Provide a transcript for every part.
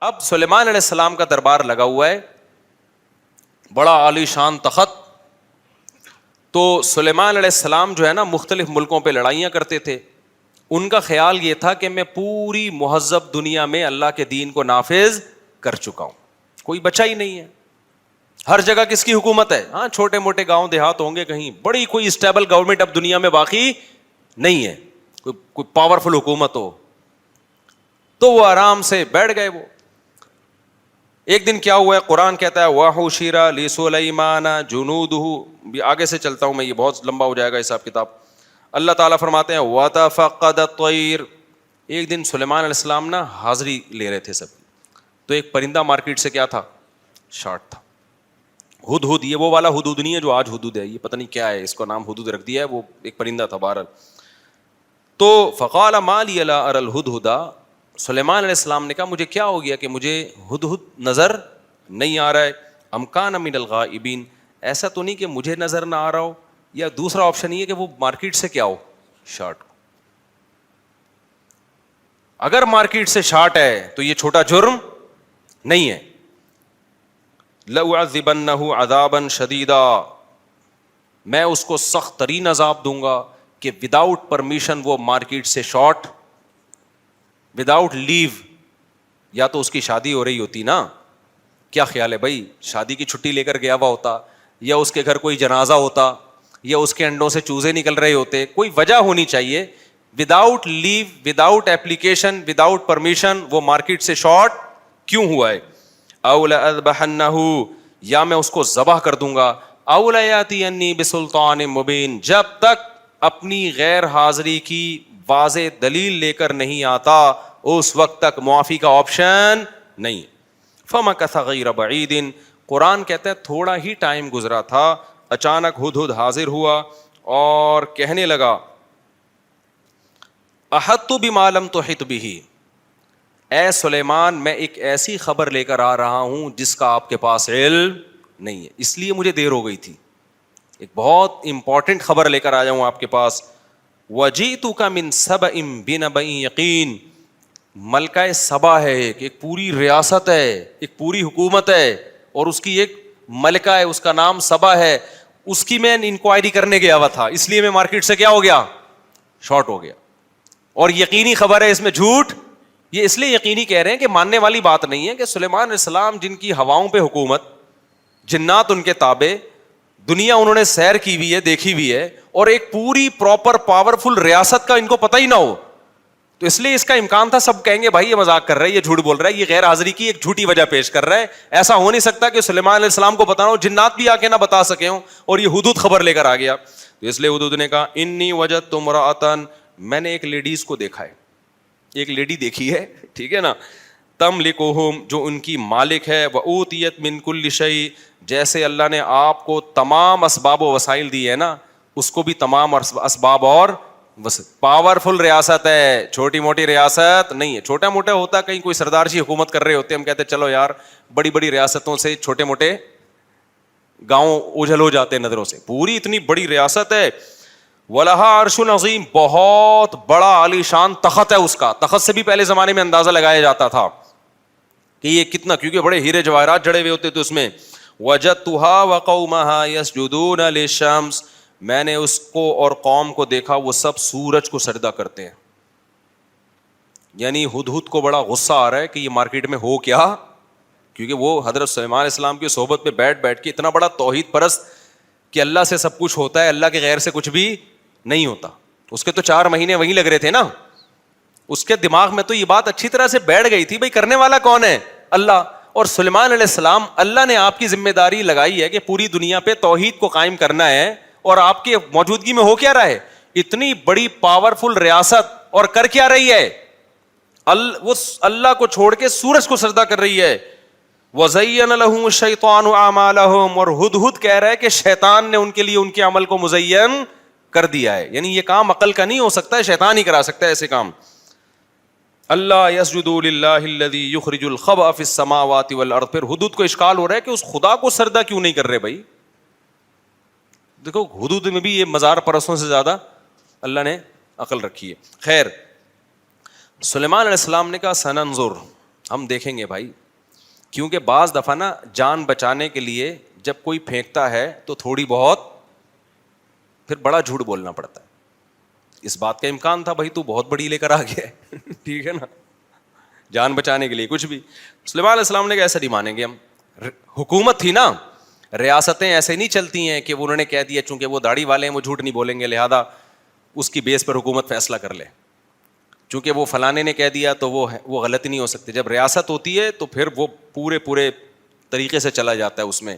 اب سلیمان علیہ السلام کا دربار لگا ہوا ہے, بڑا عالی شان تخت. تو سلیمان علیہ السلام جو ہے نا مختلف ملکوں پہ لڑائیاں کرتے تھے. ان کا خیال یہ تھا کہ میں پوری مہذب دنیا میں اللہ کے دین کو نافذ کر چکا ہوں, کوئی بچا ہی نہیں ہے. ہر جگہ کس کی حکومت ہے؟ ہاں چھوٹے موٹے گاؤں دیہات ہوں گے کہیں, بڑی کوئی اسٹیبل گورنمنٹ اب دنیا میں باقی نہیں ہے, کوئی پاورفل حکومت ہو. تو وہ آرام سے بیٹھ گئے. وہ ایک دن کیا ہوا ہے, قرآن کہتا ہے وَحُشِرَ لِسُلَيْمَانَ جُنُودُهُ. آگے سے چلتا ہوں میں, یہ بہت لمبا ہو جائے گا حساب کتاب. اللہ تعالیٰ فرماتے ہیں وَتَفَقَّدَ الطَّيْرَ. ایک دن سلیمان علیہ السلام نا حاضری لے رہے تھے سب, تو ایک پرندہ مارکیٹ سے کیا تھا, شارٹ تھا. ہدہد, یہ وہ والا ہدہد نہیں ہے جو آج ہدہد ہے, یہ پتہ نہیں کیا ہے, اس کو نام ہدہد رکھ دیا ہے, وہ ایک پرندہ تھا بہرحال. تو فقال ما لی لا اری الہدہد. سلیمان علیہ السلام نے کہا مجھے کیا ہو گیا کہ مجھے ہدہد نظر نہیں آ رہا ہے. ام کان من الغائبین, ایسا تو نہیں کہ مجھے نظر نہ آ رہا ہو, یا دوسرا آپشن یہ ہے کہ وہ مارکیٹ سے کیا ہو, شارٹ. اگر مارکیٹ سے شارٹ ہے تو یہ چھوٹا جرم نہیں ہے. لَأُعَذِّبَنَّهُ عَذَابًا شَدِيدًا, میں اس کو سخت ترین عذاب دوں گا کہ وداؤٹ پرمیشن وہ مارکیٹ سے شارٹ, وداؤٹ لیو. یا تو اس کی شادی ہو رہی ہوتی نا, کیا خیال ہے بھائی, شادی کی چھٹی لے کر گیا ہوا ہوتا, یا اس کے گھر کوئی جنازہ ہوتا, یا اس کے انڈوں سے چوزے نکل رہے ہوتے, کوئی وجہ ہونی چاہیے. وداؤٹ لیو, وداؤٹ ایپلیکیشن, وداؤٹ پرمیشن وہ مارکیٹ سے شارٹ کیوں ہوا ہے؟ او لأذبحنہ, یا میں اس کو ذبح کر دوں گا. او لیاتینی بسلطان مبین, جب تک اپنی غیر حاضری کی واضح دلیل لے کر نہیں آتا اس وقت تک معافی کا آپشن نہیں. فمکث غیر بعید, قرآن کہتا ہے تھوڑا ہی ٹائم گزرا تھا, اچانک ہدہد حاضر ہوا اور کہنے لگا احطت بما لم تحط بہ, اے سلیمان میں ایک ایسی خبر لے کر آ رہا ہوں جس کا آپ کے پاس علم نہیں ہے, اس لیے مجھے دیر ہو گئی تھی. ایک بہت امپورٹنٹ خبر لے کر آیا ہوں آپ کے پاس. وجئتک من سبأ بنبأ یقین, ملکہ سبا ہے, ایک پوری ریاست ہے, ایک پوری حکومت ہے, اور اس کی ایک ملکہ ہے, اس کا نام سبا ہے. اس کی میں انکوائری کرنے گیا ہوا تھا, اس لیے میں مارکیٹ سے کیا ہو گیا, شارٹ ہو گیا. اور یقینی خبر ہے, اس میں جھوٹ. یہ اس لیے یقینی کہہ رہے ہیں کہ ماننے والی بات نہیں ہے کہ سلیمان علیہ السلام جن کی ہواؤں پہ حکومت, جنات ان کے تابع, دنیا انہوں نے سیر کی ہوئی ہے, دیکھی ہوئی ہے, اور ایک پوری پراپر پاورفل ریاست کا ان کو پتہ ہی نہ ہو, تو اس لیے اس کا امکان تھا سب کہیں گے بھائی یہ مذاق کر رہا ہے, یہ جھوٹ بول رہا ہے, یہ غیر حاضری کی ایک جھوٹی وجہ پیش کر رہا ہے. ایسا ہو نہیں سکتا کہ سلیمان علیہ السلام کو بتانا ہو, جنات بھی آ کے نہ بتا سکے ہوں, اور یہ ہدہد خبر لے کر آ گیا. تو اس لیے ہدہد نے کہا انی وجدت امرأۃ, میں نے ایک لیڈیز کو دیکھا ہے, ایک لیڈی دیکھی ہے, ٹھیک ہے نا, تملکہم, جو ان کی مالک ہے, وأوتیت من کل شیء, جیسے اللہ نے آپ کو تمام اسباب و وسائل دی ہے نا, اس کو بھی تمام اسباب اور پاورفل ریاست ہے, چھوٹی موٹی ریاست نہیں ہے. چھوٹا موٹا ہوتا کہیں کوئی سردار جی حکومت کر رہے ہوتے, ہم کہتے چلو یار بڑی بڑی ریاستوں سے چھوٹے موٹے گاؤں اوجھل ہو جاتے نظروں سے, پوری اتنی بڑی ریاست ہے. وَلَهَا عَرْشٌ عَظِيمٌ, بہت بڑا عالی شان تخت ہے اس کا. تخت سے بھی پہلے زمانے میں اندازہ لگایا جاتا تھا کہ یہ کتنا, کیونکہ بڑے ہیرے جواہرات جڑے ہوئے ہوتے تھے اس میں. وَجَدتُّهَا وَقَوْمَهَا يَسْجُدُونَ لِلشَّمْسِ, میں نے اس کو اور قوم کو دیکھا وہ سب سورج کو سجدہ کرتے ہیں. یعنی ہدہد کو بڑا غصہ آ رہا ہے کہ یہ مارکیٹ میں ہو کیا, کیونکہ وہ حضرت سلیمان علیہ السلام کی صحبت میں بیٹھ کے اتنا بڑا توحید پرست کہ اللہ سے سب کچھ ہوتا ہے, اللہ کے غیر سے کچھ بھی نہیں ہوتا. اس کے تو 4 مہینے وہیں لگ رہے تھے نا, اس کے دماغ میں تو یہ بات اچھی طرح سے بیٹھ گئی تھی, بھائی کرنے والا کون ہے, اللہ. اور سلیمان علیہ السلام, اللہ نے آپ کی ذمہ داری لگائی ہے کہ پوری دنیا پہ توحید کو قائم کرنا ہے, اور آپ کی موجودگی میں ہو کیا رہا ہے, اتنی بڑی پاورفل ریاست, اور کر کیا رہی ہے, وہ اللہ کو چھوڑ کے سورج کو سجدہ کر رہی ہے. وَزَيَّنَ لَهُمُ الشَّيْطَانُ أَعْمَالَهُمْ, اور ہدہد کہہ رہا ہے کہ شیطان نے ان کے لیے ان کے عمل کو مزین کر دیا ہے. یعنی یہ کام عقل کا نہیں ہو سکتا ہے, شیطان ہی کرا سکتا ہے ایسے کام. اللہ یسجدوا للہ الذی یخرج الخبأ فی السماوات والارض. پھر ہدہد کو اشکال ہو رہا ہے کہ اس خدا کو سجدہ کیوں نہیں کر رہے بھائی. دیکھو ہدہد میں بھی یہ مزار پرستوں سے زیادہ اللہ نے عقل رکھی ہے. خیر, سلیمان علیہ السلام نے کہا سننظر, ہم دیکھیں گے بھائی, کیونکہ بعض دفعہ نا جان بچانے کے لیے جب کوئی پھینکتا ہے تو تھوڑی بہت پھر بڑا جھوٹ بولنا پڑتا ہے. اس بات کا امکان تھا بھائی تو بہت بڑی لے کر آ گیا ہے ٹھیک ہے نا, جان بچانے کے لیے کچھ بھی. سلیمان علیہ السلام نے کہا ایسا نہیں مانیں گے ہم. حکومت تھی نا, ریاستیں ایسے نہیں چلتی ہیں کہ انہوں نے کہہ دیا چونکہ وہ داڑھی والے ہیں وہ جھوٹ نہیں بولیں گے لہذا اس کی بیس پر حکومت فیصلہ کر لے, چونکہ وہ فلانے نے کہہ دیا تو وہ غلط نہیں ہو سکتے. جب ریاست ہوتی ہے تو پھر وہ پورے طریقے سے چلا جاتا ہے اس میں.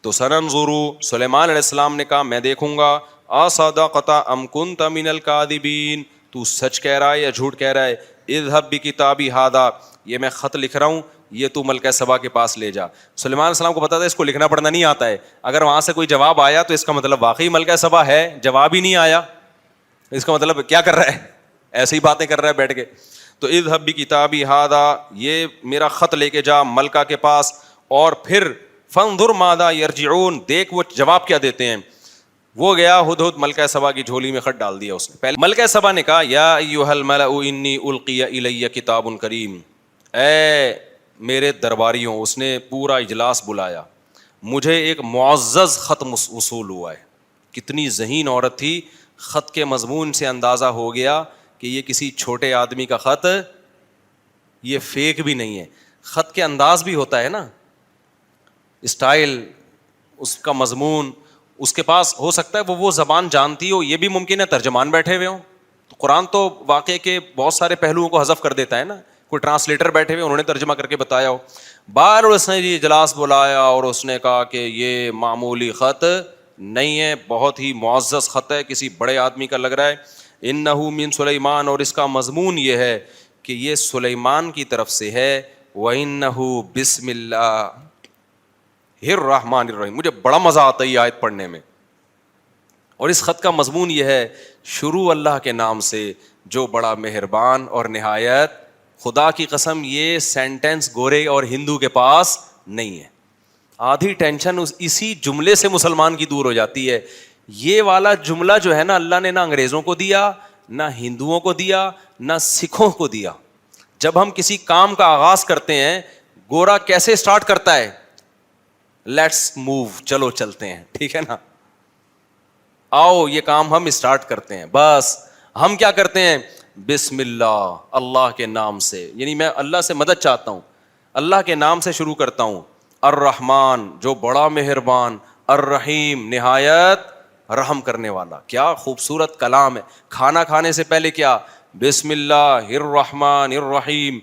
تو سننظروا, سلیمان علیہ السلام نے کہا میں دیکھوں گا, اصدقت ام کنت من الکاذبین, تو سچ کہہ رہا ہے یا جھوٹ کہہ رہا ہے. اذهب بکتابی ھذا, یہ میں خط لکھ رہا ہوں, یہ تو ملکہ سبا کے پاس لے جا. سلیمان علیہ السلام کو پتا تھا اس کو لکھنا پڑھنا نہیں آتا ہے, اگر وہاں سے کوئی جواب آیا تو اس کا مطلب واقعی ملکہ سبا ہے, جواب ہی نہیں آیا اس کا مطلب کیا کر رہا ہے, ایسی ہی باتیں کر رہا ہے بیٹھ کے. تو اذهب بکتابی ھذا, یہ میرا خط لے کے جا ملکہ کے پاس, اور پھر فانظر ماذا یرجعون, دیکھ وہ جواب کیا دیتے ہیں. وہ گیا, ہدہد ملکہ سبا کی جھولی میں خط ڈال دیا اس نے. پہلے ملکہ سبا نے کہا یا ایھا الملأ انی القی الی کتاب کریم, اے میرے درباریوں, اس نے پورا اجلاس بلایا, مجھے ایک معزز خط وصول ہوا ہے. کتنی ذہین عورت تھی, خط کے مضمون سے اندازہ ہو گیا کہ یہ کسی چھوٹے آدمی کا خط, یہ فیک بھی نہیں ہے. خط کے انداز بھی ہوتا ہے نا, اسٹائل, اس کا مضمون, اس کے پاس ہو سکتا ہے وہ زبان جانتی ہو, یہ بھی ممکن ہے ترجمان بیٹھے ہوئے ہوں. تو قرآن تو واقعے کے بہت سارے پہلوؤں کو حذف کر دیتا ہے نا, کوئی ٹرانسلیٹر بیٹھے ہوئے انہوں نے ترجمہ کر کے بتایا ہو. بار اس نے یہ اجلاس بلایا اور اس نے کہا کہ یہ معمولی خط نہیں ہے, بہت ہی معزز خط ہے, کسی بڑے آدمی کا لگ رہا ہے. انہ من سلیمان, اور اس کا مضمون یہ ہے کہ یہ سلیمان کی طرف سے ہے. وانہ بسم اللہ الرحمن الرحیم, مجھے بڑا مزہ آتا ہے یہ آیت پڑھنے میں. اور اس خط کا مضمون یہ ہے, شروع اللہ کے نام سے جو بڑا مہربان اور نہایت. خدا کی قسم یہ سینٹینس گورے اور ہندو کے پاس نہیں ہے. آدھی ٹینشن اسی جملے سے مسلمان کی دور ہو جاتی ہے. یہ والا جملہ جو ہے نا, اللہ نے نہ انگریزوں کو دیا, نہ ہندوؤں کو دیا, نہ سکھوں کو دیا. جب ہم کسی کام کا آغاز کرتے ہیں, گورا کیسے سٹارٹ کرتا ہے, لیٹس موو, چلو چلتے ہیں, ٹھیک ہے نا, آؤ یہ کام ہم اسٹارٹ کرتے ہیں. بس ہم کیا کرتے ہیں, بسم اللہ, اللہ کے نام سے, یعنی میں اللہ سے مدد چاہتا ہوں, اللہ کے نام سے شروع کرتا ہوں. الرحمن, جو بڑا مہربان, الرحیم, نہایت رحم کرنے والا. کیا خوبصورت کلام ہے. کھانا کھانے سے پہلے کیا, بسم اللہ الرحمن الرحیم,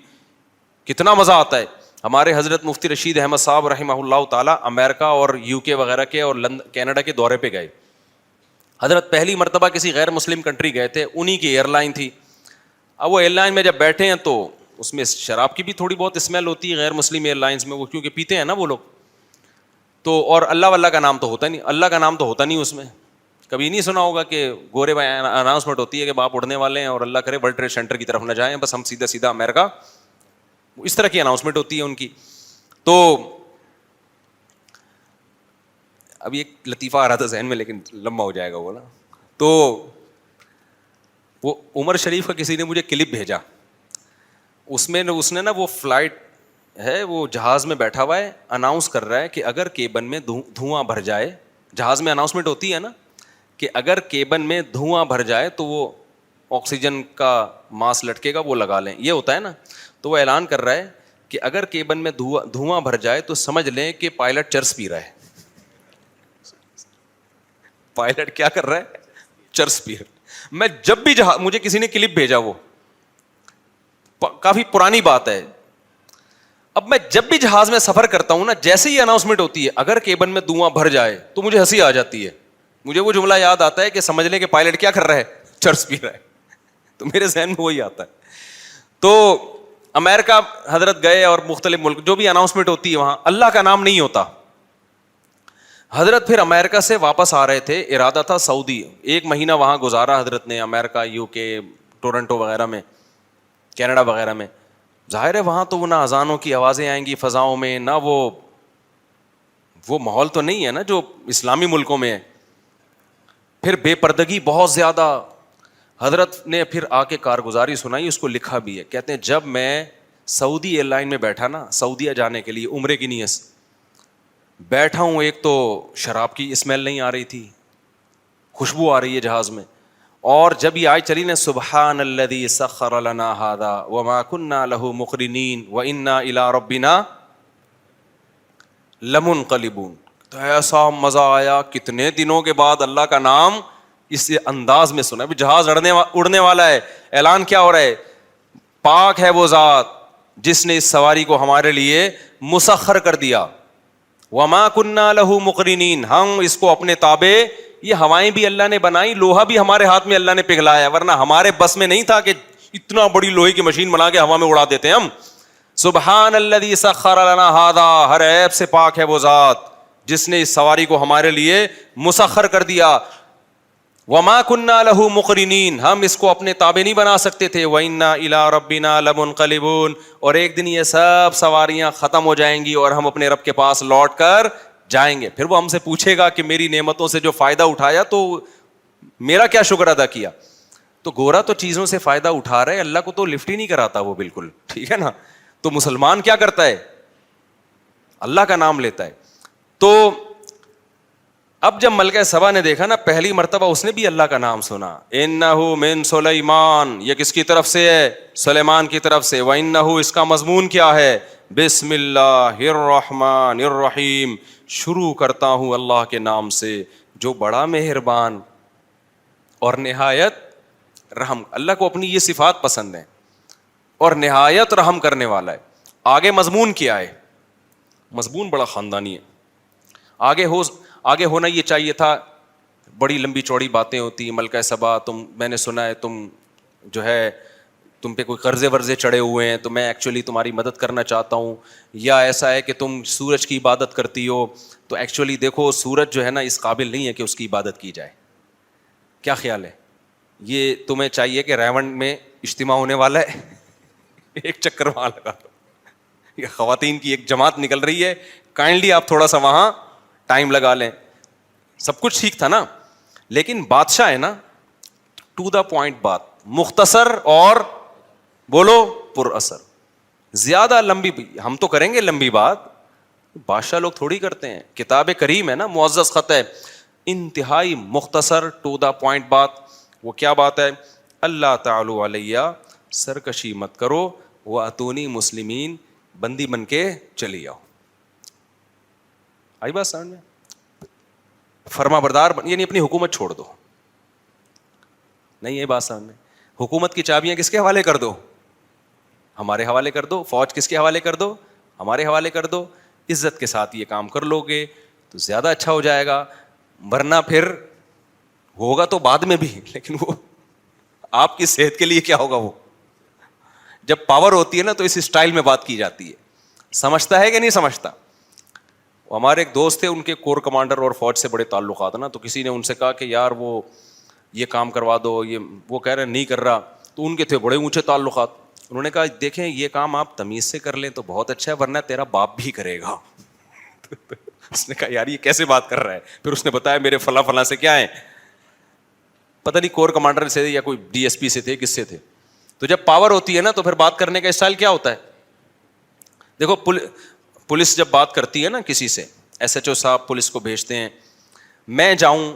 کتنا مزہ آتا ہے. ہمارے حضرت مفتی رشید احمد صاحب رحمہ اللہ تعالیٰ امریکہ اور یو کے وغیرہ کے اور کینیڈا کے دورے پہ گئے. حضرت پہلی مرتبہ کسی غیر مسلم کنٹری گئے تھے, انہی کی ایئر لائن تھی. اب وہ ایئر لائن میں جب بیٹھے ہیں تو اس میں شراب کی بھی تھوڑی بہت اسمیل ہوتی ہے غیر مسلم ایئر لائنس میں, وہ کیونکہ پیتے ہیں نا وہ لوگ. تو اور اللہ واللہ کا نام تو ہوتا نہیں, اللہ کا نام تو ہوتا نہیں اس میں. کبھی نہیں سنا ہوگا کہ گورے میں اناؤنسمنٹ ہوتی ہے کہ باپ اڑنے والے ہیں اور اللہ کرے ورلڈ ٹریڈ سینٹر کی طرف نہ جائیں, بس ہم سیدھا امریکہ, اس طرح کی اناؤنسمنٹ ہوتی ہے ان کی. تو ابھی ایک لطیفہ آ رہا تھا ذہن میں لیکن لمبا ہو جائے گا وہ نا. تو وہ عمر شریف کا کسی نے مجھے کلپ بھیجا, اس نے نا وہ فلائٹ ہے, وہ جہاز میں بیٹھا ہوا ہے, اناؤنس کر رہا ہے کہ اگر کیبن میں دھواں بھر جائے, جہاز میں اناؤنسمنٹ ہوتی ہے نا کہ اگر کیبن میں دھواں بھر جائے تو وہ آکسیجن کا ماسک لٹکے گا وہ لگا لیں, یہ ہوتا ہے نا. تو وہ اعلان کر رہا ہے کہ اگر کیبن میں دھواں بھر جائے تو سمجھ لیں کہ پائلٹ چرس پی رہا ہے. پائلٹ کیا کر رہا ہے, چرس پی رہا ہے. میں جب بھی مجھے کسی نے کلپ بھیجا, وہ کافی پرانی بات ہے, اب میں جب بھی جہاز میں سفر کرتا ہوں نا, جیسے ہی اناؤنسمنٹ ہوتی ہے اگر کیبن میں دھواں بھر جائے تو مجھے ہنسی آ جاتی ہے. مجھے وہ جملہ یاد آتا ہے کہ سمجھ لیں کہ پائلٹ کیا کر رہا ہے, چرس پی رہا ہے. تو میرے ذہن میں وہی آتا ہے. تو امریکہ حضرت گئے اور مختلف ملک, جو بھی اناؤنسمنٹ ہوتی ہے وہاں اللہ کا نام نہیں ہوتا. حضرت پھر امریکہ سے واپس آ رہے تھے, ارادہ تھا سعودی, 1 مہینہ وہاں گزارا حضرت نے, امریکہ, یو کے, ٹورنٹو وغیرہ میں, کینیڈا وغیرہ میں. ظاہر ہے وہاں تو وہ نہ اذانوں کی آوازیں آئیں گی فضاؤں میں, نہ وہ ماحول تو نہیں ہے نا جو اسلامی ملکوں میں ہے. پھر بے پردگی بہت زیادہ. حضرت نے پھر آ کے کارگزاری سنائی, اس کو لکھا بھی ہے. کہتے ہیں جب میں سعودی ایئر لائن میں بیٹھا نا, سعودیہ جانے کے لیے عمرے کی نیت سے بیٹھا ہوں, ایک تو شراب کی اسمیل نہیں آ رہی تھی, خوشبو آ رہی ہے جہاز میں, اور جب یہ آیت چلی نا سبحان الذی سخر لنا ھذا وما كنا له مقرنین وانا الی ربنا لمنقلبون, تو ایسا مزہ آیا, کتنے دنوں کے بعد اللہ کا نام اس انداز میں سنا. ابھی جہاز اڑنے والا ہے, اعلان کیا ہو رہا ہے, پاک ہے وہ ذات جس نے اس سواری کو ہمارے لیے مسخر کر دیا, وما كنا له مقرنین, ہم اس کو اپنے تابع, یہ ہوائیں بھی اللہ نے بنائی, لوہا بھی ہمارے ہاتھ میں اللہ نے پگھلایا, ورنہ ہمارے بس میں نہیں تھا کہ اتنا بڑی لوہے کی مشین بنا کے ہوا میں اڑا دیتے ہیں ہم. سبحان الذی سخر لنا ھذا, ہر عیب سے پاک ہے وہ ذات جس نے اس سواری کو ہمارے لیے مسخر کر دیا. وما كنا له مقرنین, ہم اس کو اپنے تابع نہیں بنا سکتے تھے. وَإِنَّا إِلَىٰ رَبِّنَا لَمُنْقَلِبُونَ, اور ایک دن یہ سب سواریاں ختم ہو جائیں گی اور ہم اپنے رب کے پاس لوٹ کر جائیں گے. پھر وہ ہم سے پوچھے گا کہ میری نعمتوں سے جو فائدہ اٹھایا تو میرا کیا شکر ادا کیا. تو گورا تو چیزوں سے فائدہ اٹھا رہا ہے, اللہ کو تو لفٹ ہی نہیں کراتا وہ بالکل, ٹھیک ہے نا. تو مسلمان کیا کرتا ہے, اللہ کا نام لیتا ہے. تو اب جب ملکہ سبا نے دیکھا نا, پہلی مرتبہ اس نے بھی اللہ کا نام سنا, انہو من سلیمان, یہ کس کی طرف سے ہے, سلیمان کی طرف سے. وانہو, اس کا مضمون کیا ہے, بسم اللہ الرحمن الرحیم, شروع کرتا ہوں اللہ کے نام سے جو بڑا مہربان اور نہایت رحم. اللہ کو اپنی یہ صفات پسند ہیں اور نہایت رحم کرنے والا ہے. آگے مضمون کیا ہے, مضمون بڑا خاندانی ہے. آگے ہونا یہ چاہیے تھا, بڑی لمبی چوڑی باتیں ہوتی ہیں. ملکہ سبا, میں نے سنا ہے تم جو ہے تم پہ کوئی قرضے ورضے چڑھے ہوئے ہیں, تو میں ایکچولی تمہاری مدد کرنا چاہتا ہوں. یا ایسا ہے کہ تم سورج کی عبادت کرتی ہو, تو ایکچولی دیکھو سورج جو ہے نا اس قابل نہیں ہے کہ اس کی عبادت کی جائے. کیا خیال ہے, یہ تمہیں چاہیے کہ ریونڈ میں اجتماع ہونے والا ہے, ایک چکر وہاں لگا دو. یہ خواتین کی ایک جماعت نکل رہی ہے, کائنڈلی آپ تھوڑا سا وہاں ٹائم لگا لیں. سب کچھ ٹھیک تھا نا, لیکن بادشاہ ہے نا, ٹو دا پوائنٹ بات, مختصر اور بولو پر اثر. زیادہ لمبی ہم تو کریں گے لمبی بات, بادشاہ لوگ تھوڑی کرتے ہیں. کتاب کریم ہے نا, معزز خط ہے, انتہائی مختصر ٹو دا پوائنٹ بات. وہ کیا بات ہے, اللہ تعالی علیہ, سرکشی مت کرو, واتونی مسلمین, بندی بن کے چلی آؤ. آئی بات سمجھ میں, فرما بردار یعنی اپنی حکومت چھوڑ دو. نہیں یہ بات سمجھ میں, حکومت کی چابیاں کس کے حوالے کر دو, ہمارے حوالے کر دو. فوج کس کے حوالے کر دو, ہمارے حوالے کر دو. عزت کے ساتھ یہ کام کر لو گے تو زیادہ اچھا ہو جائے گا, ورنہ پھر ہوگا تو بعد میں بھی, لیکن وہ آپ کی صحت کے لیے کیا ہوگا. وہ جب پاور ہوتی ہے نا تو اس اسٹائل میں بات کی جاتی ہے. سمجھتا ہے کہ نہیں سمجھتا. ہمارے ایک دوست تھے, ان کے کور کمانڈر اور فوج سے بڑے تعلقات نا, تو کسی نے ان سے کہا کہ یار وہ یہ کام کروا دو, یہ وہ کہہ رہے نہیں کر رہا. تو ان کے تھے بڑے اونچے تعلقات. انہوں نے کہا دیکھیں یہ کام آپ تمیز سے کر لیں تو بہت اچھا ہے, ورنہ تیرا باپ بھی کرے گا. اس نے کہا یار یہ کیسے بات کر رہا ہے. پھر اس نے بتایا میرے فلاں فلاں سے کیا ہے, پتہ نہیں کور کمانڈر سے یا کوئی ڈی ایس پی سے تھے, کس سے تھے. تو جب پاور ہوتی ہے نا تو پھر بات کرنے کا اسٹائل کیا ہوتا ہے. دیکھو پولیس جب بات کرتی ہے نا کسی سے, ایس ایچ او صاحب پولیس کو بھیجتے ہیں, میں جاؤں,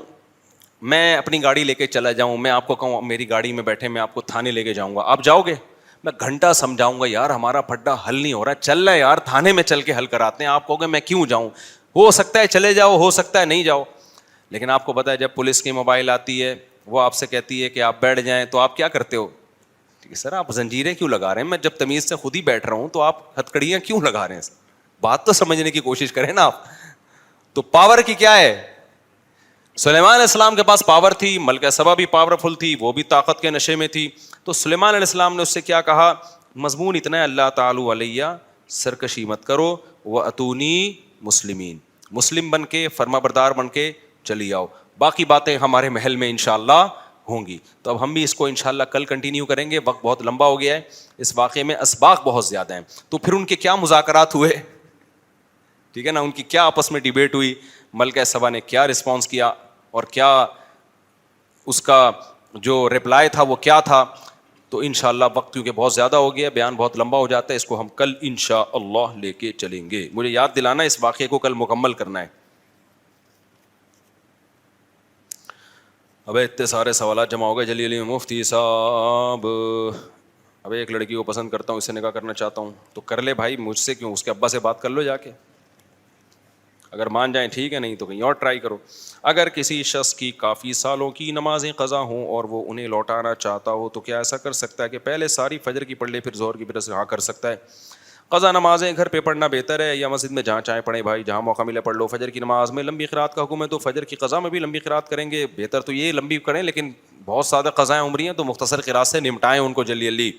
میں اپنی گاڑی لے کے چلا جاؤں, میں آپ کو کہوں میری گاڑی میں بیٹھے میں آپ کو تھانے لے کے جاؤں گا, آپ جاؤ گے؟ میں گھنٹہ سمجھاؤں گا یار ہمارا پھڈا حل نہیں ہو رہا, چل رہا ہے یار تھانے میں چل کے حل کراتے ہیں. آپ کہو گے میں کیوں جاؤں, ہو سکتا ہے چلے جاؤ, ہو سکتا ہے نہیں جاؤ. لیکن آپ کو پتا ہے جب پولیس کی موبائل آتی ہے, وہ آپ سے کہتی ہے کہ آپ بیٹھ جائیں, تو آپ کیا کرتے ہو؟ سر آپ زنجیریں کیوں لگا رہے ہیں, میں جب تمیز سے خود ہی بیٹھ رہا ہوں تو آپ ہتکڑیاں کیوں لگا رہے ہیں؟ بات تو سمجھنے کی کوشش کریں نا آپ. تو پاور کی کیا ہے, سلیمان علیہ السلام کے پاس پاور تھی, ملکہ سبا بھی پاورفل تھی, وہ بھی طاقت کے نشے میں تھی. تو سلیمان علیہ السلام نے اس سے کیا کہا, مضمون اتنا ہے اللہ تعالی علیہ, سرکشی مت کرو, واتونی مسلمین, مسلم بن کے فرما بردار بن کے چلی آؤ. باقی باتیں ہمارے محل میں انشاءاللہ ہوں گی. تو اب ہم بھی اس کو انشاءاللہ کل کنٹینیو کریں گے, وقت بہت لمبا ہو گیا ہے. اس واقعے میں اسباق بہت زیادہ ہیں. تو پھر ان کے کیا مذاکرات ہوئے, ٹھیک ہے نا, ان کی کیا آپس میں ڈیبیٹ ہوئی, ملکہ سبا نے کیا رسپانس کیا, اور کیا اس کا جو رپلائی تھا وہ کیا تھا, تو انشاءاللہ وقت کیونکہ بہت زیادہ ہو گیا, بیان بہت لمبا ہو جاتا ہے, اس کو ہم کل انشاءاللہ لے کے چلیں گے. مجھے یاد دلانا اس واقعے کو کل مکمل کرنا ہے. ابے اتنے سارے سوالات جمع ہو گئے. جلی علی مفتی صاحب, ابے ایک لڑکی کو پسند کرتا ہوں, اس سے نکاح کرنا چاہتا ہوں. تو کر لے بھائی, مجھ سے کیوں, اس کے ابا سے بات کر لو جا کے, اگر مان جائیں ٹھیک ہے, نہیں تو کہیں اور ٹرائی کرو. اگر کسی شخص کی کافی سالوں کی نمازیں قضا ہوں اور وہ انہیں لوٹانا چاہتا ہو تو کیا ایسا کر سکتا ہے کہ پہلے ساری فجر کی پڑھ لے پھر ظہر کی؟ پھر ہاں کر سکتا ہے. قضا نمازیں گھر پہ پڑھنا بہتر ہے یا مسجد میں؟ جہاں چاہیں پڑھیں بھائی, جہاں موقع ملے پڑھ لو. فجر کی نماز میں لمبی قرات کا حکم ہے, تو فجر کی قضا میں بھی لمبی قرات کریں گے. بہتر تو یہ لمبی کریں, لیکن بہت زیادہ قضائیں عمری ہیں تو مختصر قرات سے نمٹائیں ان کو جلدی جلدی.